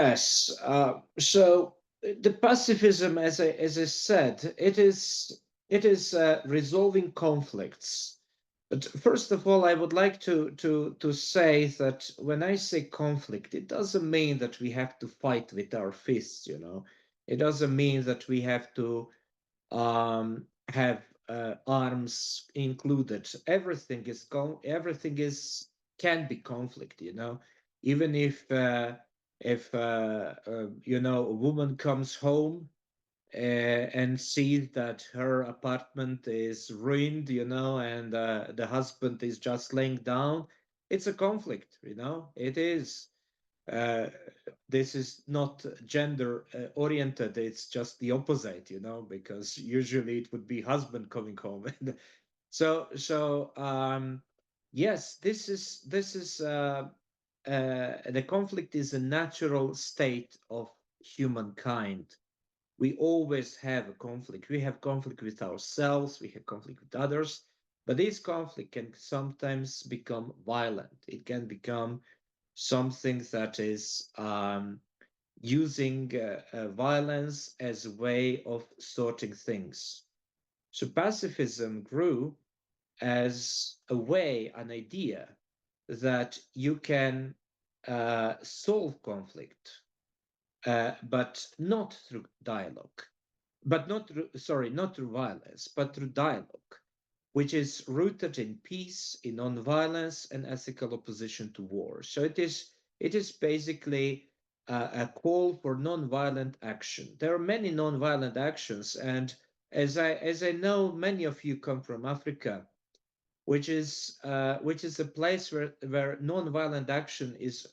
Yes. So the pacifism, as I said, it is resolving conflicts. But first of all, I would like to say that when I say conflict, it doesn't mean that we have to fight with our fists. It doesn't mean that we have to have arms included. Everything is can be conflict. Even if a woman comes home and sees that her apartment is ruined, and the husband is just laying down, it's a conflict. It is. uh, this is not gender oriented, it's just the opposite, because usually it would be husband coming home. So yes, this is the conflict is a natural state of humankind. We always have a conflict. We have conflict with ourselves, we have conflict with others, but this conflict can sometimes become violent. It can become something that is using violence as a way of sorting things. So pacifism grew as a way, an idea that you can solve conflict, but not through dialogue, but not through, sorry, not through violence, but through dialogue, which is rooted in peace, in non-violence, and ethical opposition to war. So it is basically a call for non-violent action. There are many non-violent actions, and as I know, many of you come from Africa, which is a place where non-violent action is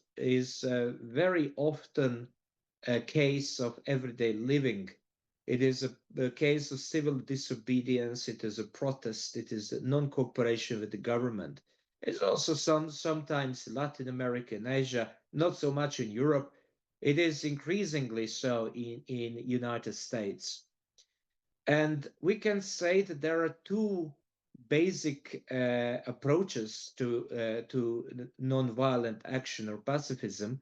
very often a case of everyday living. It is a case of civil disobedience. It is a protest. It is a non-cooperation with the government. It's also sometimes Latin America and Asia, not so much in Europe. It is increasingly so in United States. And we can say that there are two basic approaches to nonviolent action or pacifism.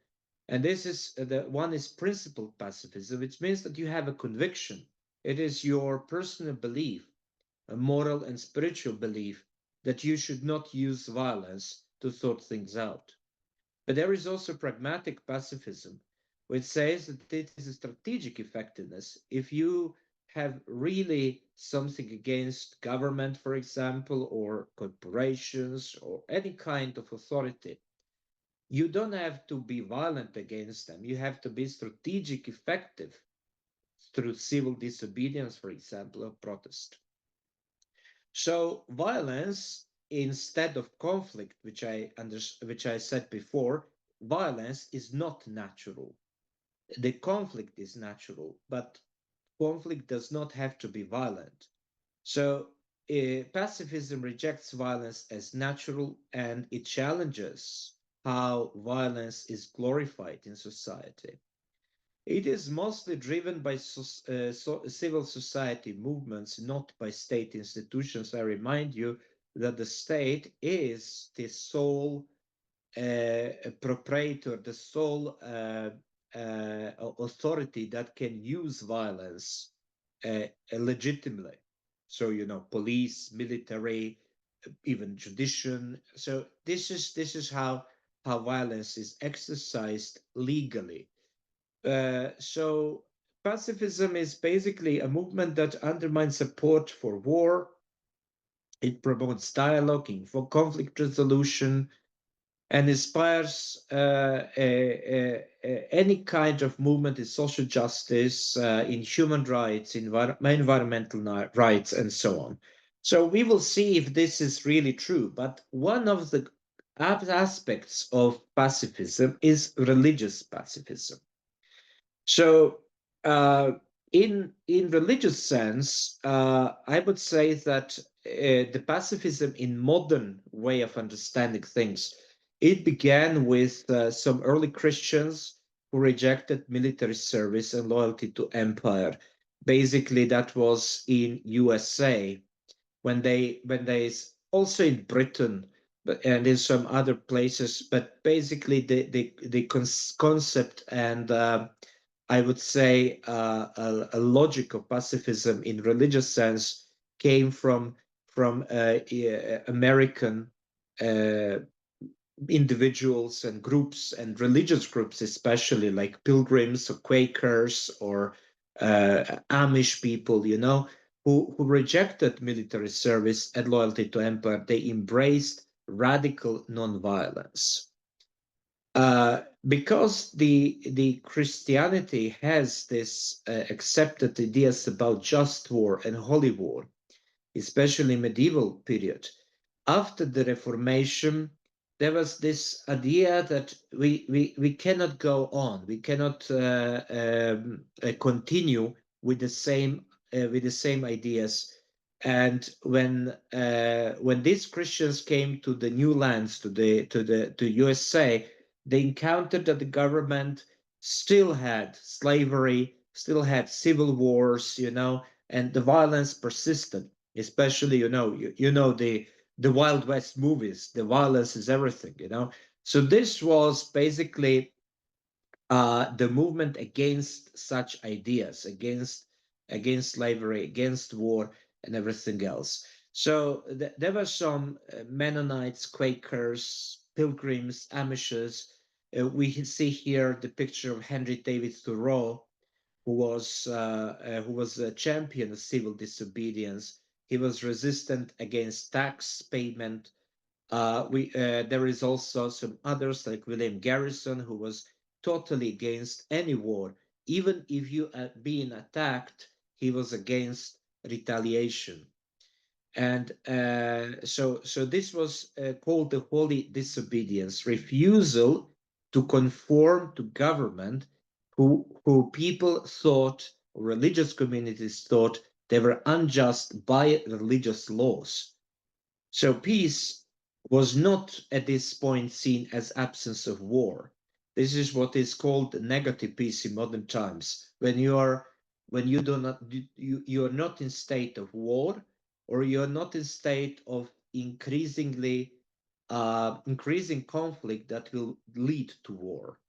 And this is the one is principled pacifism, which means that you have a conviction. It is your personal belief, a moral and spiritual belief, that you should not use violence to sort things out. But there is also pragmatic pacifism, which says that it is a strategic effectiveness. If you have really something against government, for example, or corporations, or any kind of authority, you don't have to be violent against them. You have to be strategic effective through civil disobedience, for example, or protest. So violence instead of conflict, which I said before, violence is not natural. The conflict is natural, but conflict does not have to be violent. So pacifism rejects violence as natural, and it challenges how violence is glorified in society. It is mostly driven by civil society movements, not by state institutions. I remind you that the state is the sole proprietor, the sole authority that can use violence legitimately. So, police, military, even judicial. So this is how violence is exercised legally. So pacifism is basically a movement that undermines support for war. It promotes dialogue for conflict resolution and inspires any kind of movement in social justice, in human rights, environmental rights, and so on. So we will see if this is really true. But one of the aspects of pacifism is religious pacifism. So, in religious sense, I would say that the pacifism in modern way of understanding things, it began with some early Christians who rejected military service and loyalty to empire. Basically, that was in USA when they also in Britain, and in some other places. But basically, the concept and I would say a logic of pacifism in religious sense came from American uh, individuals and groups and religious groups, especially like pilgrims or Quakers or Amish people, you know, who rejected military service and loyalty to empire. They embraced radical nonviolence. Because the Christianity has this accepted ideas about just war and holy war, especially medieval period. After the Reformation, there was this idea that we cannot go on, we cannot continue with the same ideas. And when these Christians came to the new lands, to USA, they encountered that the government still had slavery, still had civil wars, you know, and the violence persisted. Especially, you know the Wild West movies. The violence is everything, you know. So this was basically the movement against such ideas, against slavery, against war, and everything else. So there were some Mennonites, Quakers, Pilgrims, Amishes. We see here the picture of Henry David Thoreau, who was a champion of civil disobedience. He was resistant against tax payment. There is also some others like William Garrison, who was totally against any war. Even if you are being attacked, he was against retaliation. And so this was called the holy disobedience, refusal to conform to government who people thought, religious communities thought, they were unjust by religious laws. So peace was not at this point seen as absence of war. This is what is called negative peace in modern times. When you do not you are not in state of war, or you are not in state of increasing conflict that will lead to war.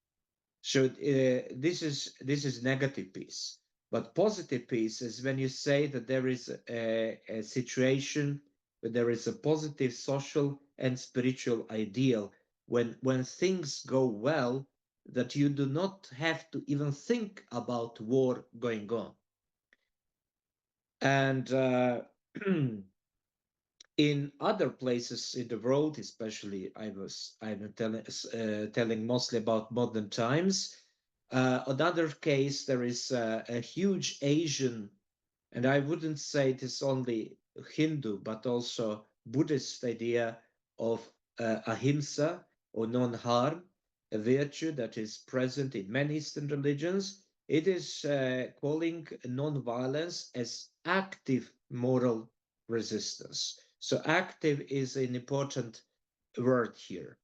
So this is negative peace. But positive peace is when you say that there is a situation where there is a positive social and spiritual ideal, when things go well, that you do not have to even think about war going on. And in other places in the world, especially I'm telling mostly about modern times. Another case, there is a huge Asian, and I wouldn't say it is only Hindu, but also Buddhist idea of ahimsa, or non-harm, a virtue that is present in many Eastern religions. It is calling non-violence as active moral resistance. So active is an important word here.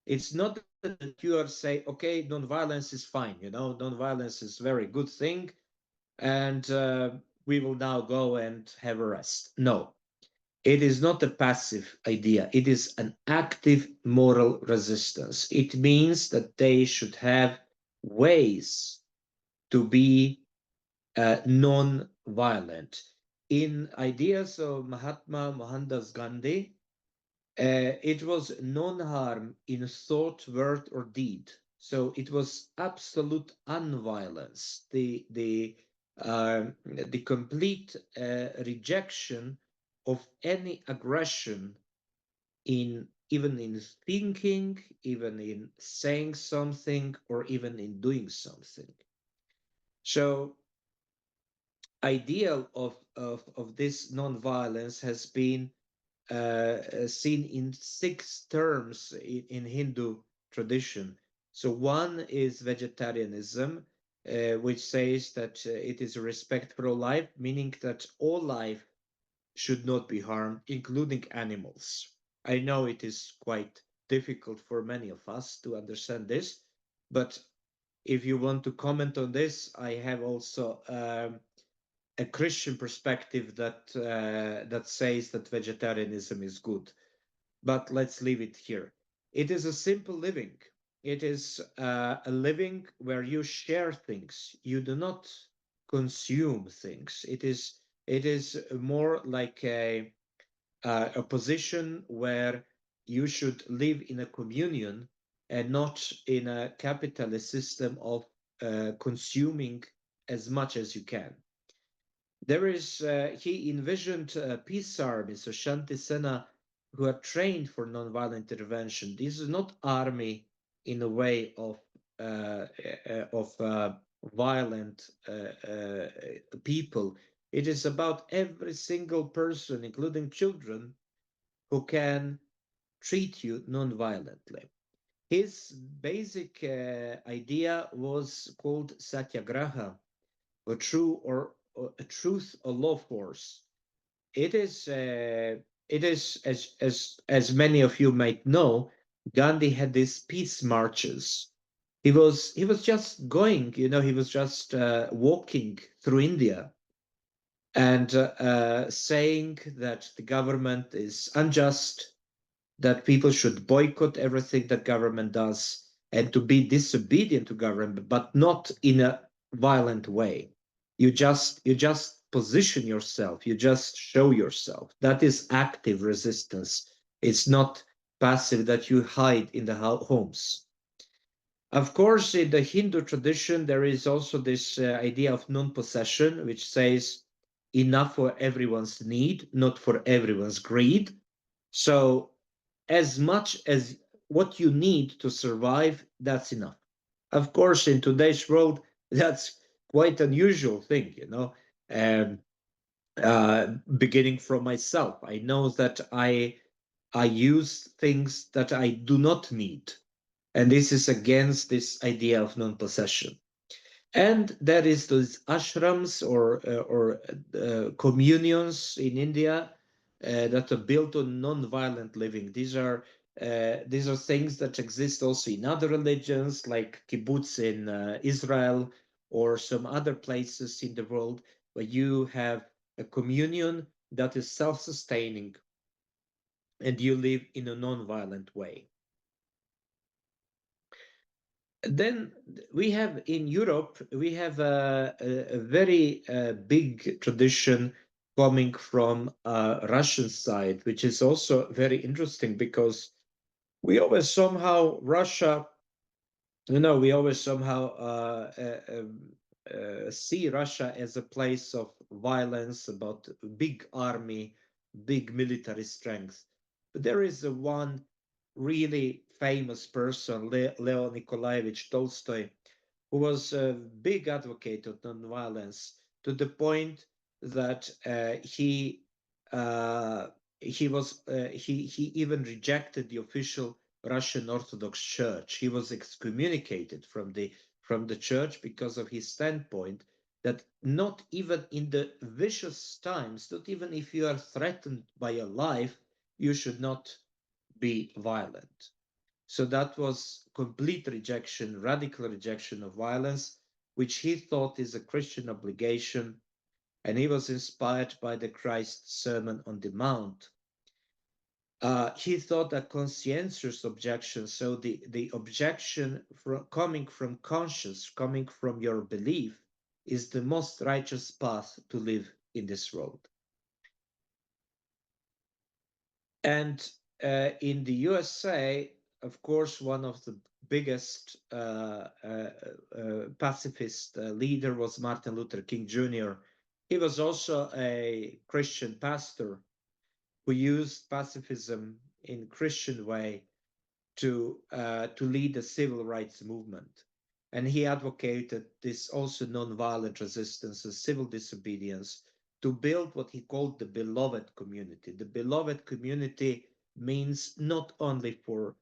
It's not that you are saying, okay, non-violence is fine, you know, non-violence is a very good thing, and we will now go and have a rest. No, it is not a passive idea. It is an active moral resistance. It means that they should have ways to be non-violent. In ideas of Mahatma Mohandas Gandhi, it was non-harm in thought, word, or deed. So it was absolute unviolence, the complete rejection of any aggression, in even in thinking, even in saying something, or even in doing something. So ideal of this non-violence has been seen in six terms in Hindu tradition. So one is vegetarianism, which says that it is a respect for all life, meaning that all life should not be harmed, including animals. I know it is quite difficult for many of us to understand this, but if you want to comment on this, I have also a Christian perspective that says that vegetarianism is good. but let's leave it here. It is a simple living. It is a living where you share things. You do not consume things. It is more like a position where you should live in a communion and not in a capitalist system of consuming as much as you can. He envisioned peace armies, so Shanti Sena, who are trained for nonviolent intervention. This is not army in a way of violent people. It is about every single person, including children, who can treat you non-violently. His basic idea was called satyagraha, a a truth or law force. It is as many of you might know, Gandhi had these peace marches. He was just going, he was just walking through India and saying that the government is unjust, that people should boycott everything that government does and to be disobedient to government, but not in a violent way. You just position yourself, you just show yourself. That is active resistance. It's not passive that you hide in the homes. Of course, in the Hindu tradition, there is also this idea of non-possession, which says enough for everyone's need, not for everyone's greed. So as much as what you need to survive, that's enough. Of course, in today's world, that's quite unusual thing, um, beginning from myself. I know that I use things that I do not need, and this is against this idea of non-possession. And there is those ashrams or communions in India that are built on non-violent living. These are things that exist also in other religions, like kibbutz in Israel or some other places in the world, where you have a communion that is self-sustaining and you live in a non-violent way. Then we have in Europe, we have a very big tradition coming from Russian side, which is also very interesting because we always somehow Russia, we always somehow see Russia as a place of violence, about big army, big military strength. But there is one really famous person, Leo Nikolaevich Tolstoy, who was a big advocate of nonviolence to the point that uh, he even rejected the official Russian Orthodox Church. He was excommunicated from the church because of his standpoint that not even in the vicious times, not even if you are threatened by your life, you should not be violent. So that was complete rejection, radical rejection of violence, which he thought is a Christian obligation. And he was inspired by the Christ Sermon on the Mount. He thought that conscientious objection, so the objection coming from conscience, coming from your belief, is the most righteous path to live in this world. And in the USA, of course, one of the biggest pacifist leader was Martin Luther King Jr. He was also a Christian pastor who used pacifism in Christian way to lead the civil rights movement. And he advocated this also nonviolent resistance and civil disobedience to build what he called the beloved community. The beloved community means not only for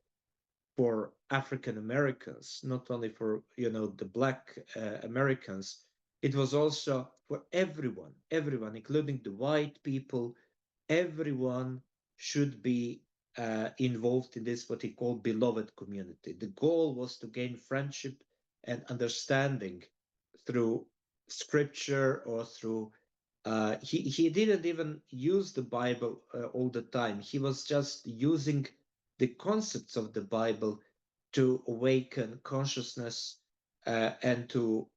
African Americans, not only for the Black Americans. It was also for everyone, including the white people. Everyone should be involved in this what he called beloved community. The goal was to gain friendship and understanding through scripture or through he didn't even use the Bible all the time. He was just using the concepts of the Bible to awaken consciousness and to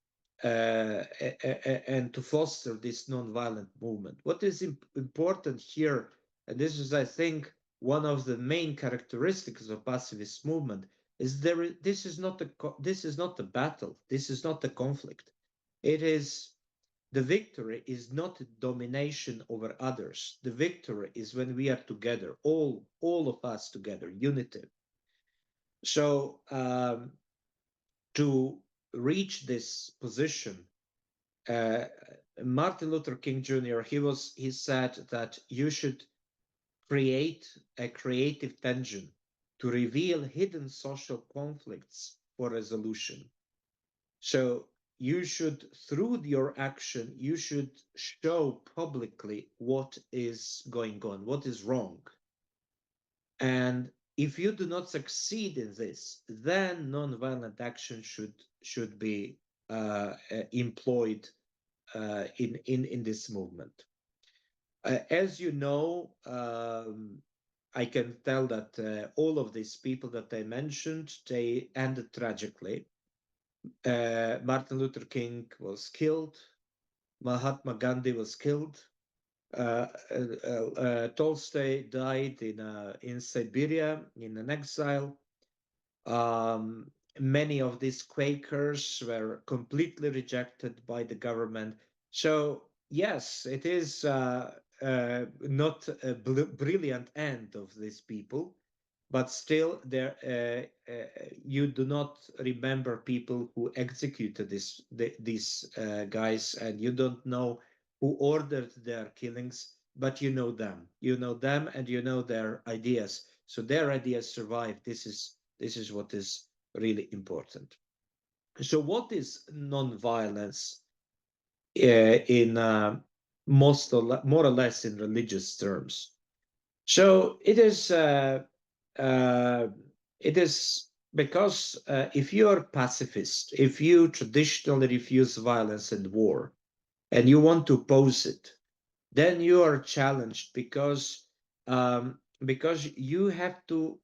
and to foster this nonviolent movement. What is important here, and this is, I think, one of the main characteristics of pacifist movement, is this is not a battle. This is not a conflict. It is the victory is not domination over others. The victory is when we are together, all of us together, unity. So to reach this position, uh, Martin Luther King Jr. He said that you should create a creative tension to reveal hidden social conflicts for resolution. So you should, through your action, you should show publicly what is going on, what is wrong. And if you do not succeed in this, then nonviolent action should be employed in this movement. As you know, I can tell that all of these people that I mentioned, they ended tragically. Martin Luther King was killed. Mahatma Gandhi was killed. Tolstoy died in Siberia in an exile. Um, Many of these Quakers were completely rejected by the government. So yes, it is not a brilliant end of these people, but still, you do not remember people who executed these guys, and you don't know who ordered their killings, but you know them. You know them, and you know their ideas. So their ideas survive. This is what is really important. So, what is nonviolence in more or less in religious terms? So uh, it is because if you are pacifist, if you traditionally refuse violence and war, and you want to oppose it, then you are challenged because you have to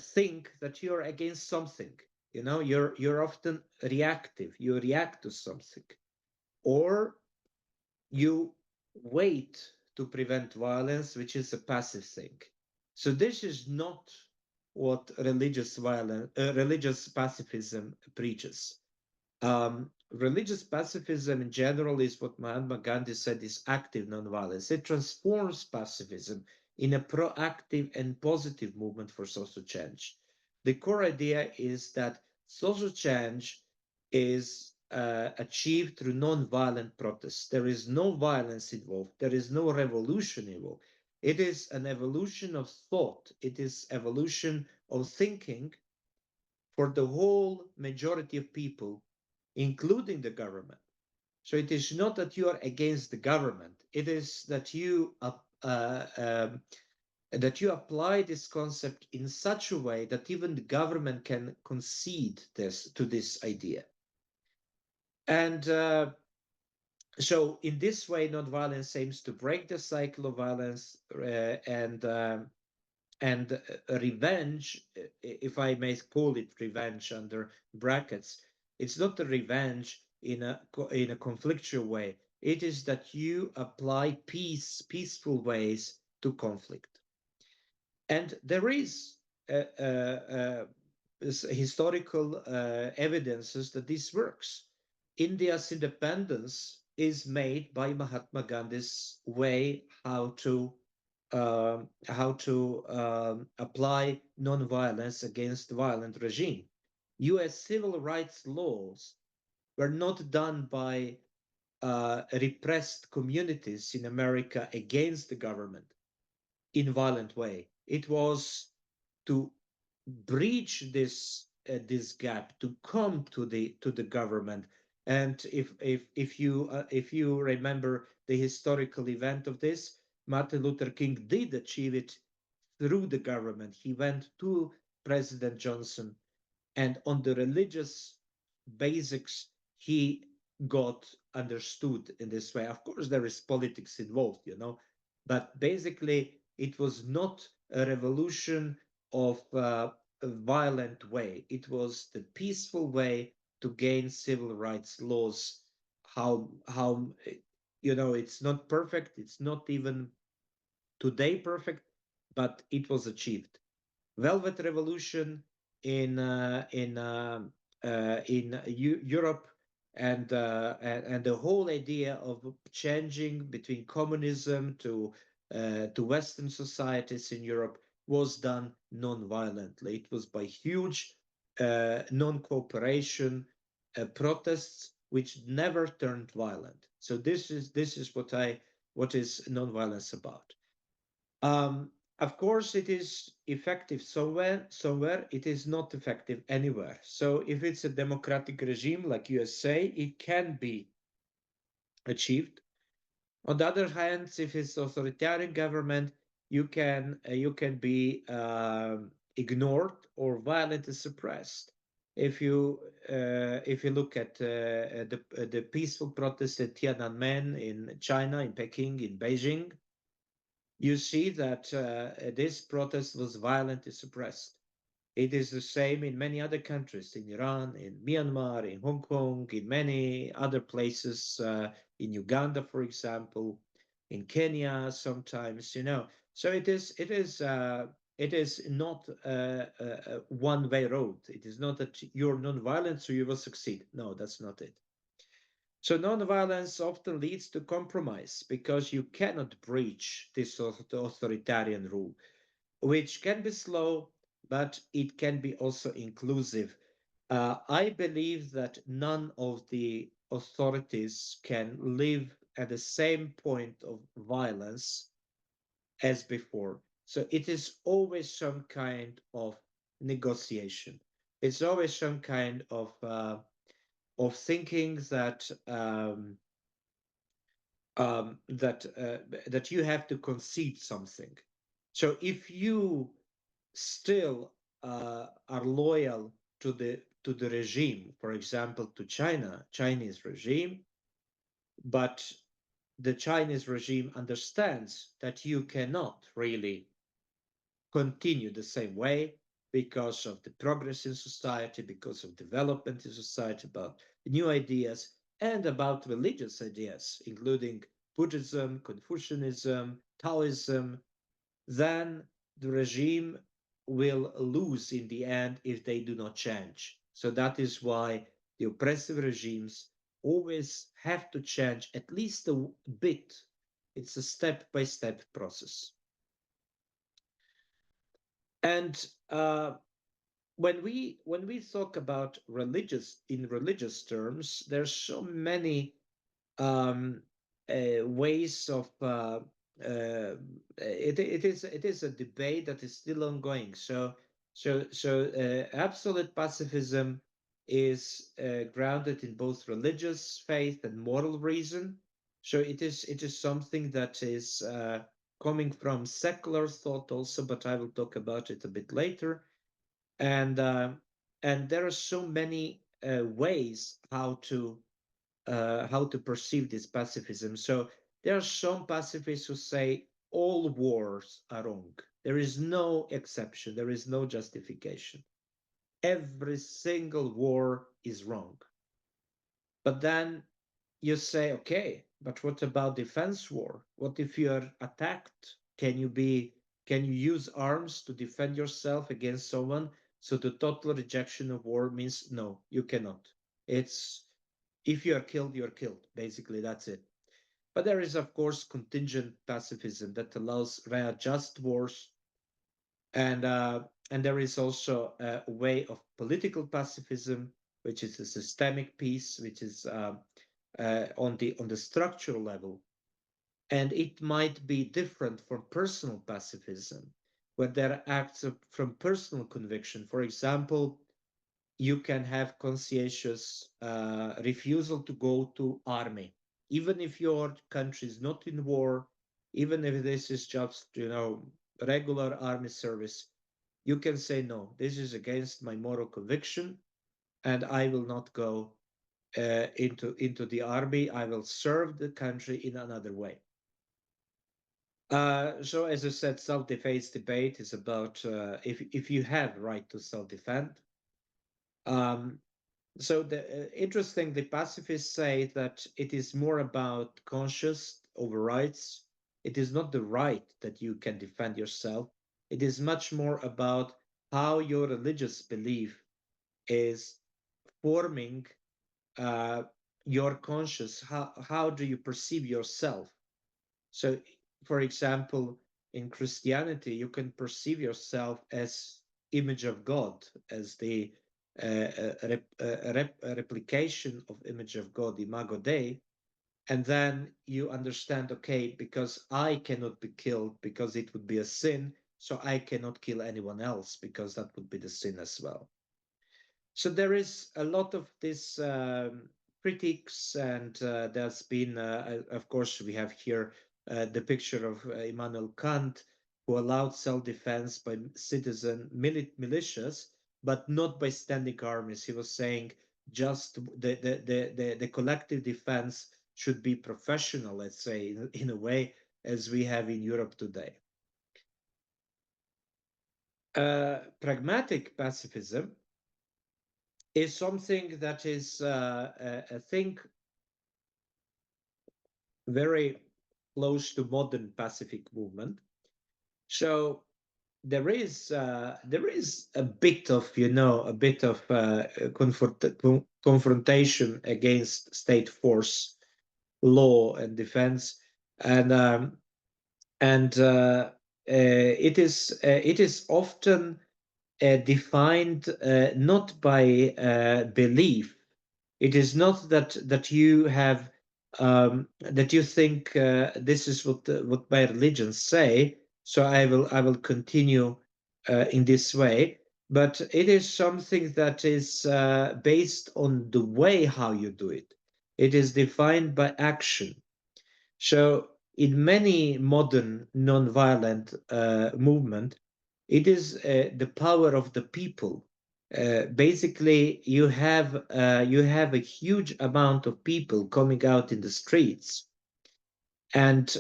think that you're against something. You know, you're often reactive. You react to something, or you wait to prevent violence, which is a passive thing. So this is not what religious pacifism preaches. Religious pacifism in general is what Mahatma Gandhi said is active nonviolence. It transforms pacifism in a proactive and positive movement for social change. The core idea is that social change is achieved through non-violent protests. There is no violence involved. There is no revolution involved. It is an evolution of thought. It is evolution of thinking for the whole majority of people, including the government. So it is not that you are against the government. It is that that you apply this concept in such a way that even the government can concede this idea. And so in this way, nonviolence aims to break the cycle of violence and revenge, if I may call it revenge under brackets. It's not a revenge in a conflictual way. It is that you apply peaceful ways to conflict. And there is historical evidences that this works. India's independence is made by Mahatma Gandhi's way how to apply nonviolence against violent regime. U.S. civil rights laws were not done by repressed communities in America against the government in violent way. It was to breach this gap, to come to the government. And if you remember the historical event of this, Martin Luther King did achieve it through the government. He went to President Johnson, and on the religious basics, he got understood in this way. Of course, there is politics involved, but basically, it was not a revolution of a violent way. It was the peaceful way to gain civil rights laws. How it's not perfect. It's not even today perfect, but it was achieved. Velvet Revolution in Europe, and the whole idea of changing between communism to Western societies in Europe was done non-violently. It was by huge non-cooperation protests which never turned violent. So this is what is non-violence about. Um, of course, it is effective somewhere it is not effective anywhere. So if it's a democratic regime like USA, it can be achieved. On the other hand, if it's authoritarian government, you can be ignored or violently suppressed. If you look at the peaceful protest at Tiananmen in China, in Peking, in Beijing, you see that this protest was violently suppressed. It is the same in many other countries, in Iran, in Myanmar, in Hong Kong, in many other places, in Uganda, for example, in Kenya sometimes. So it is not a one-way road. It is not that you're non-violent, so you will succeed. No, that's not it. So non-violence often leads to compromise because you cannot breach this authoritarian rule, which can be slow, but it can be also inclusive. I believe that none of the authorities can live at the same point of violence as before. So it is always some kind of negotiation. It's always some kind of thinking that you have to concede something. So if you still are loyal to the regime, for example, to Chinese regime, but the Chinese regime understands that you cannot really continue the same way because of the progress in society, because of development in society, about new ideas, and about religious ideas, including Buddhism, Confucianism, Taoism, then the regime will lose in the end if they do not change. So that is why the oppressive regimes always have to change at least a bit. It's a step-by-step process. And when we talk about religious terms, there's so many um, ways of it is a debate that is still ongoing. So absolute pacifism is grounded in both religious faith and moral reason. So it is something that is coming from secular thought also, but I will talk about it a bit later. And there are so many ways how to perceive this pacifism. So there are some pacifists who say all wars are wrong. There is no exception. There is no justification. Every single war is wrong. But then you say, okay, but what about defense war? What if you are attacked? Can you use arms to defend yourself against someone? So the total rejection of war means no, you cannot. It's if you are killed, you're killed. Basically, that's it. But there is, of course, contingent pacifism that allows just wars, and there is also a way of political pacifism, which is a systemic peace, which is on the structural level, and it might be different from personal pacifism, where there are acts from personal conviction. For example, you can have conscientious refusal to go to army, even if your country is not in war, even if this is just regular army service. You can say no. This is against my moral conviction, and I will not go into the army. I will serve the country in another way. So as I said, self-defense debate is about if you have right to self-defend. Um, so interestingly, pacifists say that it is more about conscious overrides. It is not the right that you can defend yourself. It is much more about how your religious belief is forming uh, your conscious. How do you perceive yourself? So, for example, in Christianity, you can perceive yourself as image of God, as the replication of image of God, imago Dei, and then you understand, okay, because I cannot be killed because it would be a sin, so I cannot kill anyone else because that would be the sin as well. So there is a lot of this critiques, and there's been, of course, we have here the picture of Immanuel Kant, who allowed self-defense by citizen militias, but not by standing armies. He was saying just the collective defense should be professional, let's say, in a way, as we have in Europe today. Pragmatic pacifism is something that is, I think, very close to modern Pacific movement. So there is a bit of confrontation against state force, law, and defense, and it is often defined not by belief. It is not that you have that you think this is what my religions say, so I will continue in this way. But it is something that is based on the way how you do it. It is defined by action. So in many modern non-violent movement, it is the power of the people. Basically, you have a huge amount of people coming out in the streets, and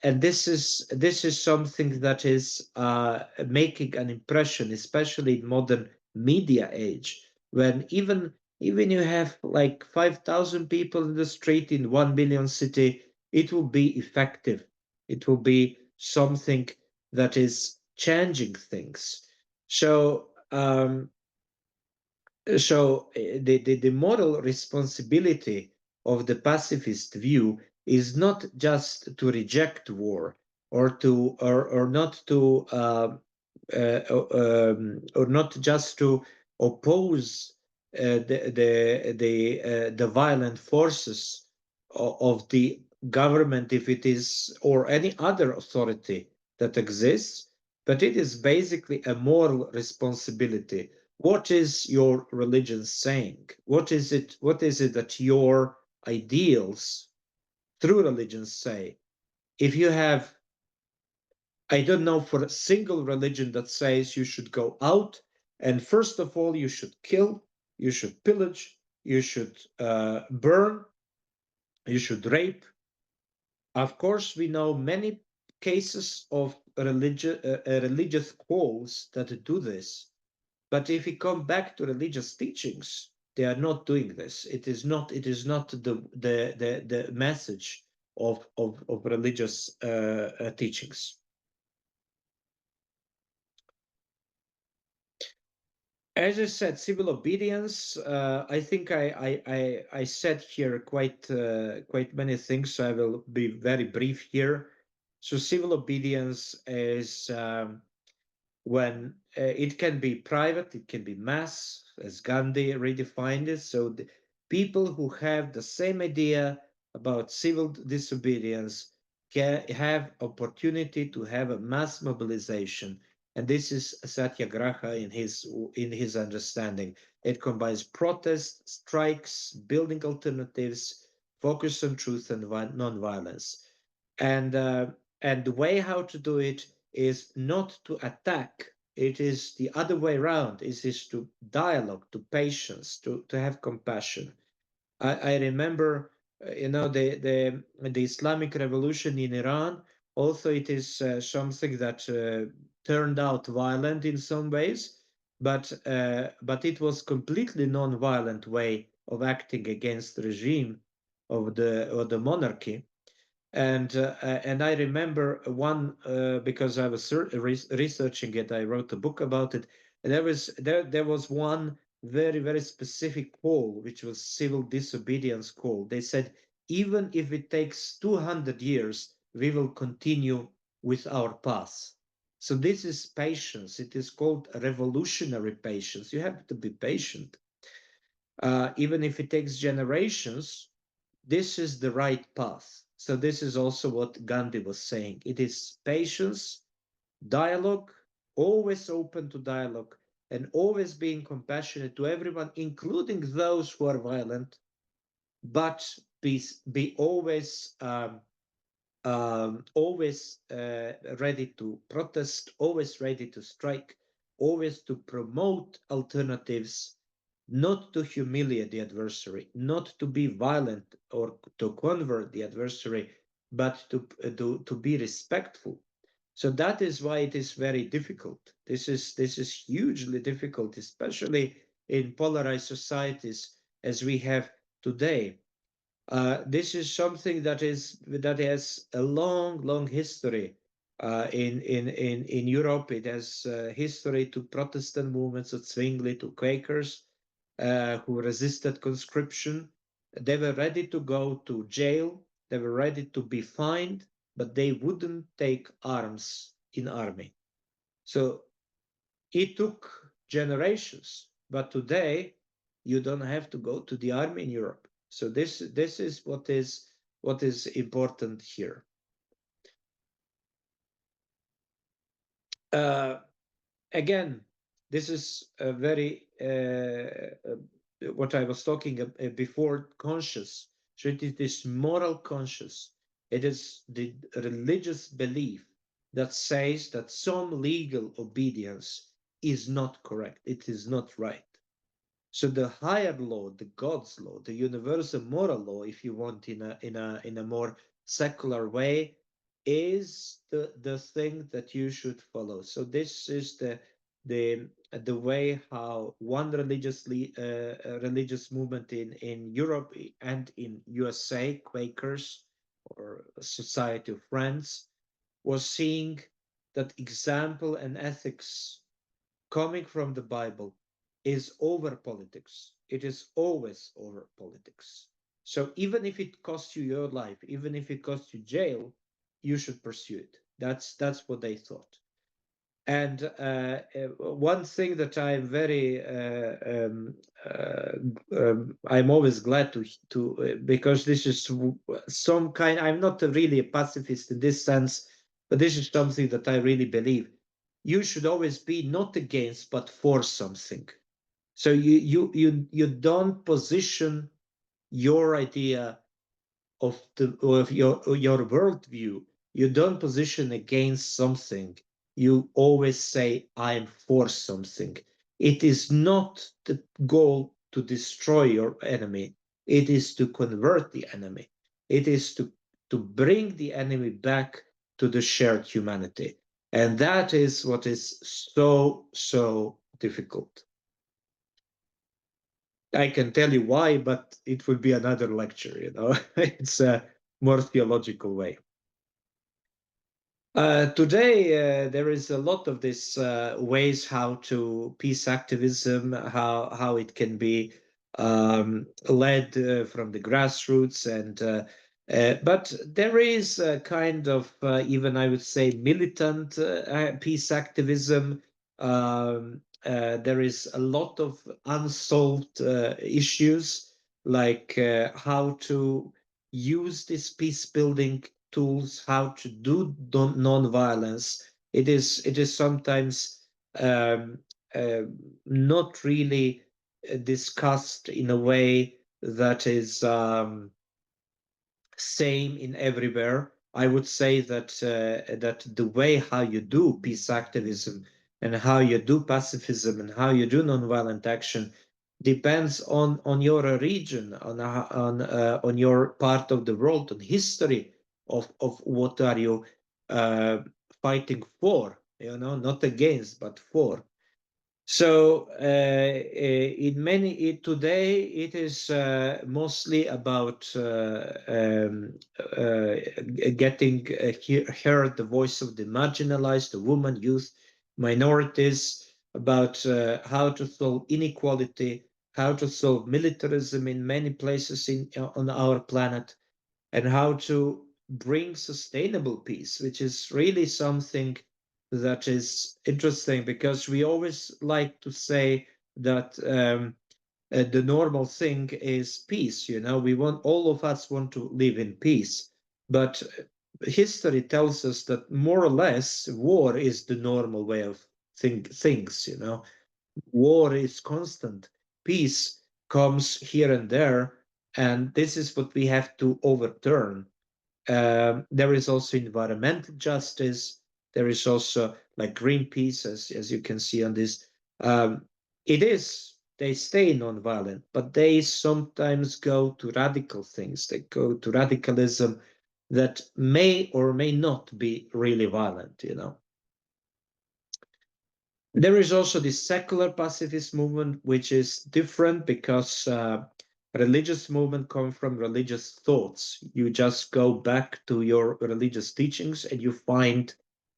this is something that is making an impression, especially in modern media age, when even you have like 5,000 people in the street in 1 million city, it will be effective. It will be something that is changing things. So the moral responsibility of the pacifist view is not just to reject war or not to or not just to oppose the violent forces of the government, if it is, or any other authority that exists, but it is basically a moral responsibility. What is your religion saying? What is it that your ideals through religion say? If you have, I don't know, for a single religion that says you should go out and first of all you should kill, you should pillage, you should burn, you should rape. Of course, we know many cases of religious calls that do this. But if we come back to religious teachings, they are not doing this. It is not the message of religious teachings. As I said, civil obedience. I think I said here quite many things, so I will be very brief here. So civil obedience is when it can be private, it can be mass, as Gandhi redefined it. So the people who have the same idea about civil disobedience can have opportunity to have a mass mobilization. And this is satyagraha in his understanding. It combines protest, strikes, building alternatives, focus on truth and non-violence. And and the way how to do it is not to attack. It is the other way around. It is to dialogue, to patience, to have compassion. I remember, the Islamic Revolution in Iran. Also, it is something that turned out violent in some ways, but it was completely non-violent way of acting against the regime of the monarchy. And I remember one because I was researching it. I wrote a book about it, and there was one very specific call, which was civil disobedience call. They said even if it takes 200 years, we will continue with our path. So this is patience. It is called revolutionary patience. You have to be patient, even if it takes generations. This is the right path. So this is also what Gandhi was saying. It is patience, dialogue, always open to dialogue, and always being compassionate to everyone, including those who are violent, but be always ready to protest, always ready to strike, always to promote alternatives, not to humiliate the adversary, not to be violent or to convert the adversary, but to be respectful. So that is why it is very difficult. This is hugely difficult, especially in polarized societies as we have today. This is something that has a long history in Europe. It has history to Protestant movements of Zwingli, to Quakers who resisted conscription. They were ready to go to jail. They were ready to be fined, but they wouldn't take arms in army. So it took generations, but today you don't have to go to the army in Europe. So this is what is important here. Uh, Again, this is a very what I was talking before, conscious. So it is moral conscious. It is the religious belief that says that some legal obedience is not correct. It is not right. So the higher law, the God's law, the universal moral law, if you want, in a more secular way, is the thing that you should follow. So this is the way how one religious movement in Europe and in USA, Quakers or Society of Friends, was seeing that example and ethics coming from the Bible is over politics. It is always over politics. So even if it costs you your life, even if it costs you jail, you should pursue it. That's what they thought. And one thing that I'm very I'm always glad to because this is some kind. I'm not really a pacifist in this sense, but this is something that I really believe. You should always be not against, but for something. So you don't position your idea of your worldview. You don't position against something. You always say, I'm for something. It is not the goal to destroy your enemy. It is to convert the enemy. It is to bring the enemy back to the shared humanity. And that is what is so difficult. I can tell you why, but it would be another lecture. It's a more theological way. Today, there is a lot of these ways how to peace activism, how it can be led from the grassroots, but there is a kind of even I would say militant peace activism. There is a lot of unsolved issues like how to use this peace building tools, how to do non-violence. It is sometimes um, uh, not really discussed in a way that is same in everywhere. I would say that the way how you do peace activism and how you do pacifism and how you do nonviolent action, depends on your region, on your part of the world, on history of what are you fighting for, not against, but for. So today it is mostly about getting heard the voice of the marginalized, the women, youth, minorities, about how to solve inequality, how to solve militarism in many places on our planet, and how to bring sustainable peace, which is really something that is interesting, because we always like to say that the normal thing is peace. All of us want to live in peace, but history tells us that more or less war is the normal way of things. War is constant. Peace comes here and there, and this is what we have to overturn. There is also environmental justice. There is also like Greenpeace, as you can see on this. They stay nonviolent, but they sometimes go to radical things. They go to radicalism that may or may not be really violent. There is also the secular pacifist movement, which is different because religious movement come from religious thoughts. You just go back to your religious teachings and you find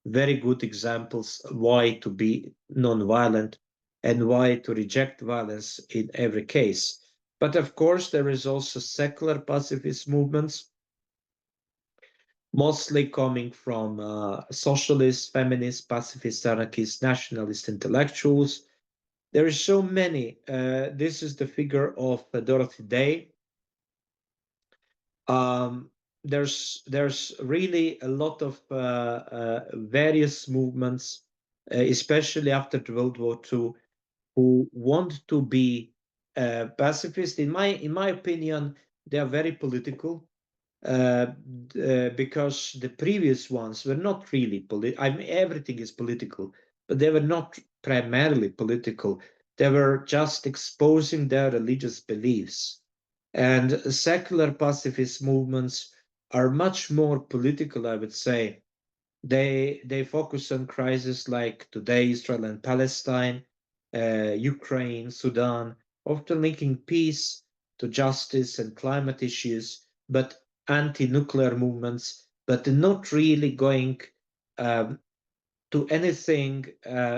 very good examples why to be non-violent and why to reject violence in every case. But of course, there is also secular pacifist movements, mostly coming from socialists, feminists, pacifists, anarchists, nationalist intellectuals. There is so many. This is the figure of Dorothy Day. There's really a lot of various movements, especially after World War II, who want to be pacifist. In my opinion, they are very political. Because the previous ones were not really political. I mean, everything is political, but they were not primarily political. They were just exposing their religious beliefs. And secular pacifist movements are much more political, I would say. They focus on crises like today, Israel and Palestine, Ukraine, Sudan, often linking peace to justice and climate issues, but anti-nuclear movements, but not really going to anything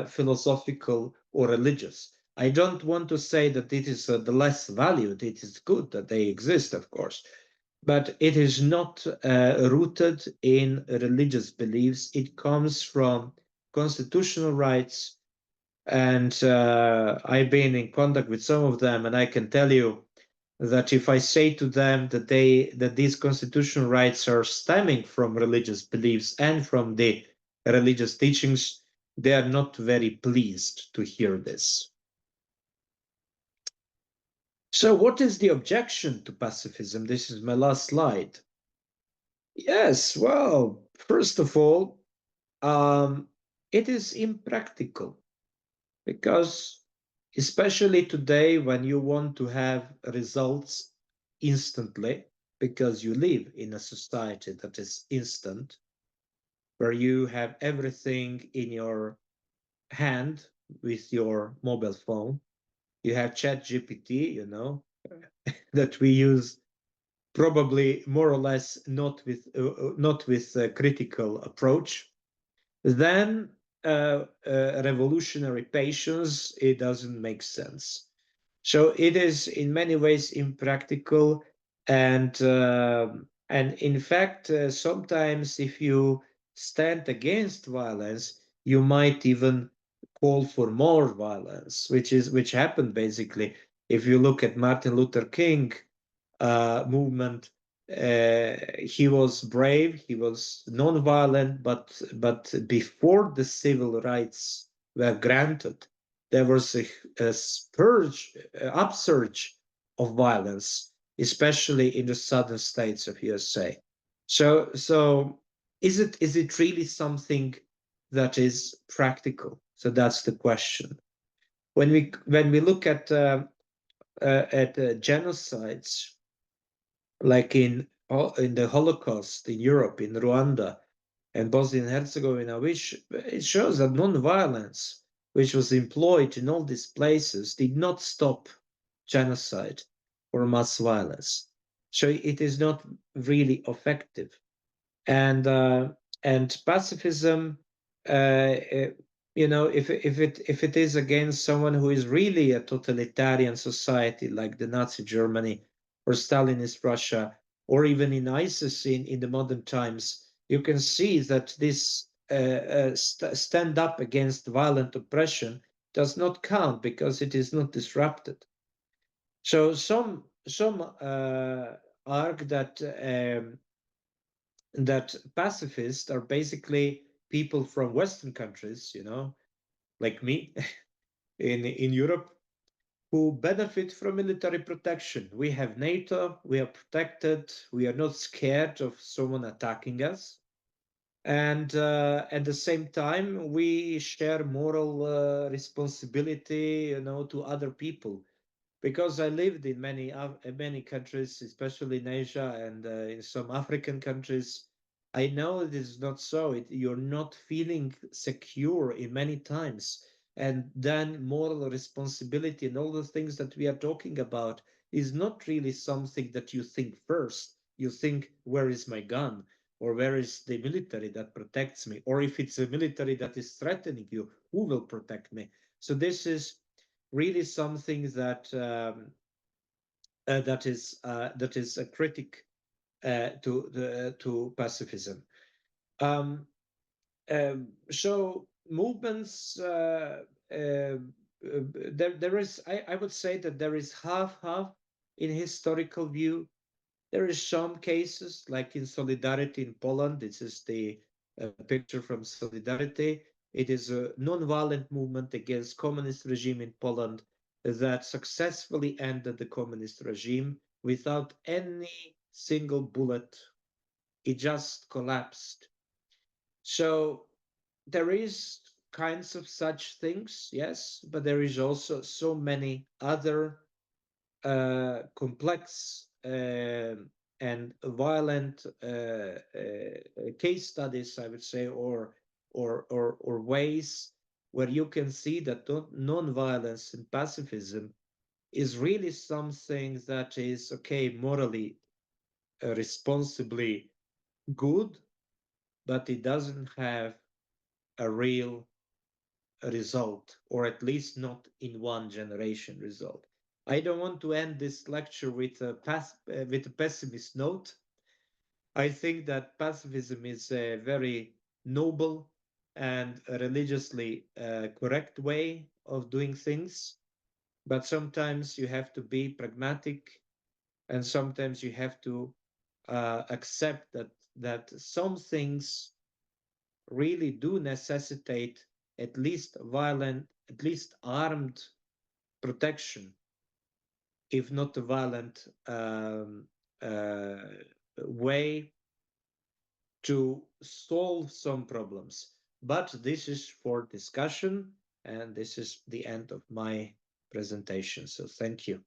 philosophical or religious. I don't want to say that it is the less valued. It is good that they exist, of course, but it is not rooted in religious beliefs. It comes from constitutional rights, and I've been in contact with some of them, and I can tell you that if I say to them that these constitutional rights are stemming from religious beliefs and from the religious teachings, they are not very pleased to hear this. So what is the objection to pacifism? This is my last slide. Yes, well, first of all, it is impractical, because especially today, when you want to have results instantly, because you live in a society that is instant, where you have everything in your hand with your mobile phone. You have ChatGPT, that we use probably more or less not with a critical approach. Then revolutionary patience, it doesn't make sense. So it is in many ways impractical, and in fact, sometimes if you stand against violence, you might even call for more violence, which happened basically. If you look at Martin Luther King movement, he was brave, he was non-violent, but before the civil rights were granted, there was a upsurge of violence, especially in the southern states of USA. So is it really something that is practical? So that's the question. When we look at at genocides, like in the Holocaust in Europe, in Rwanda and Bosnia and Herzegovina, which it shows that non-violence, which was employed in all these places, did not stop genocide or mass violence. So it is not really effective. And pacifism, if it is against someone who is really a totalitarian society like the Nazi Germany or Stalinist Russia, or even in ISIS in the modern times, you can see that this stand up against violent oppression does not count because it is not disrupted. So some argue that pacifists are basically people from Western countries, like me in Europe, who benefit from military protection. We have NATO, we are protected, we are not scared of someone attacking us. And at the same time, we share moral responsibility, to other people. Because I lived in many countries, especially in Asia and in some African countries, I know it is not so. You're not feeling secure in many times, and then moral responsibility and all the things that we are talking about is not really something that you think first. You think, where is my gun? Or where is the military that protects me? Or if it's a military that is threatening you, who will protect me? So this is really something that is a critic to pacifism. Um, so movements there is I would say that there is half in historical view. There is some cases like in Solidarity in Poland. This is the picture from Solidarity. It is a non-violent movement against communist regime in Poland that successfully ended the communist regime without any single bullet. It just collapsed. So there is kinds of such things, yes, but there is also so many other complex and violent case studies, I would say, or ways where you can see that non-violence and pacifism is really something that is okay, morally, responsibly good, but it doesn't have a real result, or at least not in one generation result. I don't want to end this lecture with a pessimist note. I think that pacifism is a very noble and religiously correct way of doing things, but sometimes you have to be pragmatic, and sometimes you have to accept that some things really do necessitate at least armed protection, if not a violent uh, way to solve some problems. But this is for discussion, and this is the end of my presentation. So thank you.